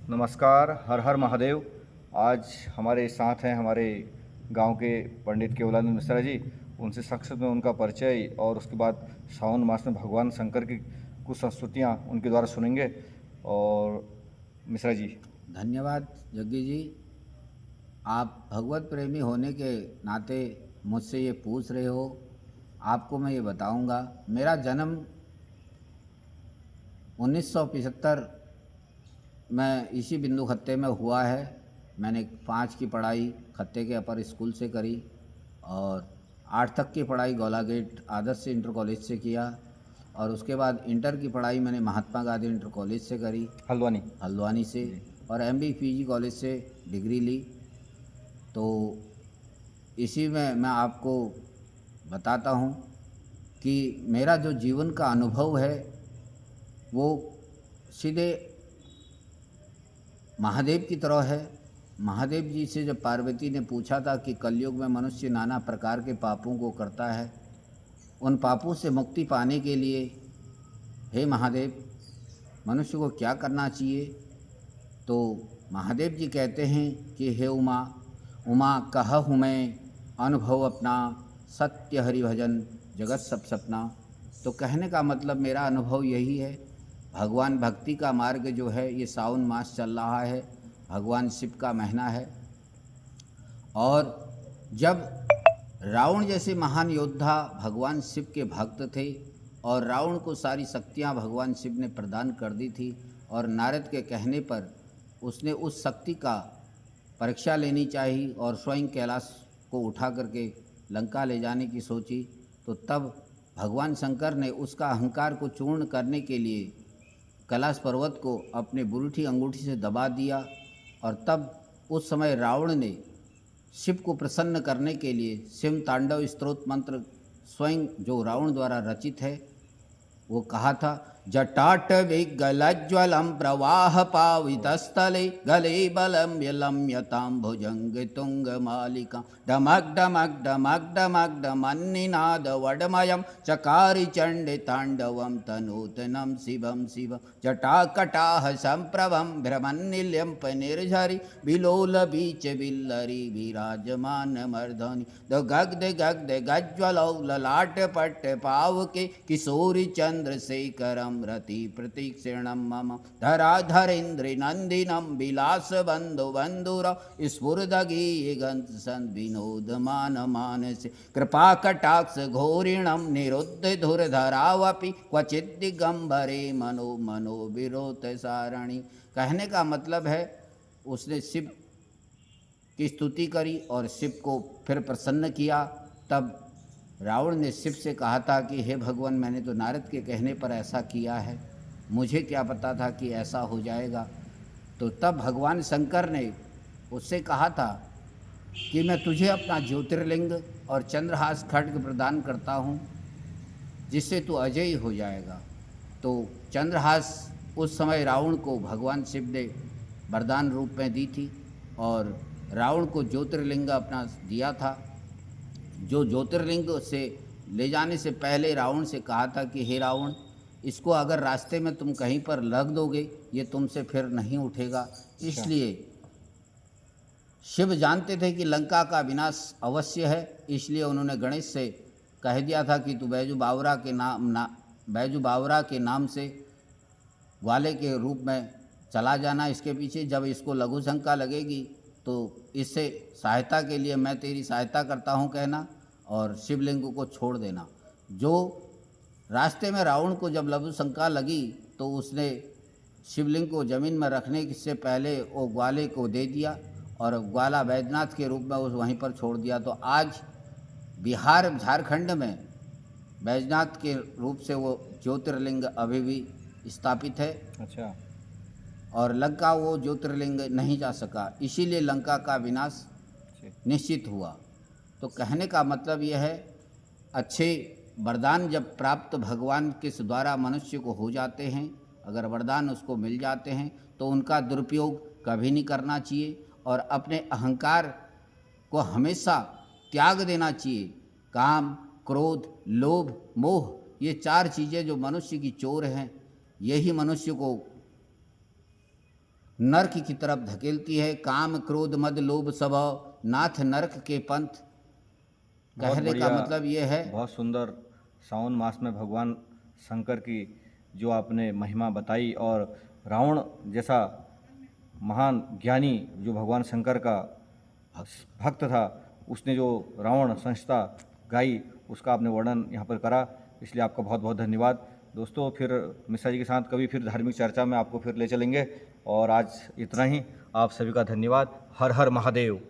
नमस्कार, हर हर महादेव। आज हमारे साथ हैं हमारे गांव के पंडित केवलानंद मिश्रा जी। उनसे संक्षिप्त में उनका परिचय और उसके बाद सावन मास में भगवान शंकर की कुछ संस्तुतियाँ उनके द्वारा सुनेंगे। और मिश्रा जी। धन्यवाद जग्गी जी। आप भगवत प्रेमी होने के नाते मुझसे ये पूछ रहे हो। आपको मैं ये बताऊंगा, मेरा जन्म 1975 में इसी बिंदु खत्ते में हुआ है। मैंने 5 की पढ़ाई खत्ते के अपर स्कूल से करी और 8 तक की पढ़ाई गौला गेट आदर्श इंटर कॉलेज से किया और उसके बाद इंटर की पढ़ाई मैंने महात्मा गांधी इंटर कॉलेज से करी, हल्द्वानी से, और एमबी पीजी कॉलेज से डिग्री ली। तो इसी में मैं आपको बताता हूँ कि मेरा जो जीवन का अनुभव है वो सीधे महादेव की तरह है। महादेव जी से जब पार्वती ने पूछा था कि कलयुग में मनुष्य नाना प्रकार के पापों को करता है, उन पापों से मुक्ति पाने के लिए हे महादेव मनुष्य को क्या करना चाहिए, तो महादेव जी कहते हैं कि हे उमा, उमा कहूँ मैं अनुभव अपना, सत्य हरि भजन जगत सब सपना। तो कहने का मतलब मेरा अनुभव यही है। भगवान भक्ति का मार्ग जो है ये सावन मास चल रहा है, भगवान शिव का महीना है। और जब रावण जैसे महान योद्धा भगवान शिव के भक्त थे और रावण को सारी शक्तियाँ भगवान शिव ने प्रदान कर दी थी और नारद के कहने पर उसने उस शक्ति का परीक्षा लेनी चाहिए और स्वयं कैलाश को उठा करके लंका ले जाने की सोची, तो तब भगवान शंकर ने उसका अहंकार को चूर्ण करने के लिए कैलाश पर्वत को अपने बुरीठी अंगूठी से दबा दिया। और तब उस समय रावण ने शिव को प्रसन्न करने के लिए शिव तांडव स्तोत्र मंत्र स्वयं जो रावण द्वारा रचित है वो कहा था, जटाट विगलज्वलम प्रवाह पावितस्थले गले बलम यलम्यतां भुजंग तुंग मालिका डमक डमक डमक डमक डमन्निनाद वडमयम चकारी चंडे तांडवम तनूतनम शिवम शिवम जटाकटाह संप्रभम भ्रमन्निल्यम निर्झरी बिलोल बीच बिल्लरी विराजमान मर्धनि द गग्ध गग्ध गज्वलौ ललाट पट्ट पावके किशोरी चंद्रशेखरम रति प्रतीक्षणम मम धराधरेन्द्र नंदिनम विलास बंधु बंधुर स्फुरदगी गंत सन विनोद मान मानस कृपा कटाक्ष घोरिणम निरुद्ध धुरधरावपि क्वचित दिगंबरे मनो मनो विरोत सारणी। कहने का मतलब है उसने शिव की स्तुति करी और शिव को फिर प्रसन्न किया। तब रावण ने शिव से कहा था कि हे भगवान, मैंने तो नारद के कहने पर ऐसा किया है, मुझे क्या पता था कि ऐसा हो जाएगा। तो तब भगवान शंकर ने उससे कहा था कि मैं तुझे अपना ज्योतिर्लिंग और चंद्रहास खड्ग प्रदान करता हूँ जिससे तू अजयी हो जाएगा। तो चंद्रहास उस समय रावण को भगवान शिव ने वरदान रूप में दी थी और रावण को ज्योतिर्लिंग अपना दिया था, जो ज्योतिर्लिंग से ले जाने से पहले रावण से कहा था कि हे रावण, इसको अगर रास्ते में तुम कहीं पर लग दोगे ये तुमसे फिर नहीं उठेगा। इसलिए शिव जानते थे कि लंका का विनाश अवश्य है, इसलिए उन्होंने गणेश से कह दिया था कि तू बैजू बावरा के नाम से ग्वाले के रूप में चला जाना इसके पीछे। जब इसको लघु शंका लगेगी तो इससे सहायता के लिए मैं तेरी सहायता करता हूँ कहना और शिवलिंग को छोड़ देना। जो रास्ते में रावण को जब लघु शंका लगी तो उसने शिवलिंग को ज़मीन में रखने से पहले वो ग्वाले को दे दिया और ग्वाला बैजनाथ के रूप में उस वहीं पर छोड़ दिया। तो आज बिहार झारखंड में बैजनाथ के रूप से वो ज्योतिर्लिंग अभी भी स्थापित है। अच्छा। और लंका वो ज्योतिर्लिंग नहीं जा सका, इसीलिए लंका का विनाश निश्चित हुआ। तो कहने का मतलब यह है, अच्छे वरदान जब प्राप्त भगवान के द्वारा मनुष्य को हो जाते हैं, अगर वरदान उसको मिल जाते हैं तो उनका दुरुपयोग कभी नहीं करना चाहिए और अपने अहंकार को हमेशा त्याग देना चाहिए। काम, क्रोध, लोभ, मोह, ये 4 चीज़ें जो मनुष्य की चोर हैं, यही मनुष्य को नरक की तरफ धकेलती है। काम क्रोध मद लोभ स्वभाव नाथ नरक के पंथ। बहुत कहने का बढ़िया, मतलब ये है, बहुत सुंदर सावन मास में भगवान शंकर की जो आपने महिमा बताई, और रावण जैसा महान ज्ञानी जो भगवान शंकर का भक्त था, उसने जो रावण संहिता गाई उसका आपने वर्णन यहाँ पर करा, इसलिए आपका बहुत बहुत धन्यवाद। दोस्तों, फिर मिश्रा जी के साथ कभी फिर धार्मिक चर्चा में आपको फिर ले चलेंगे, और आज इतना ही। आप सभी का धन्यवाद। हर हर महादेव।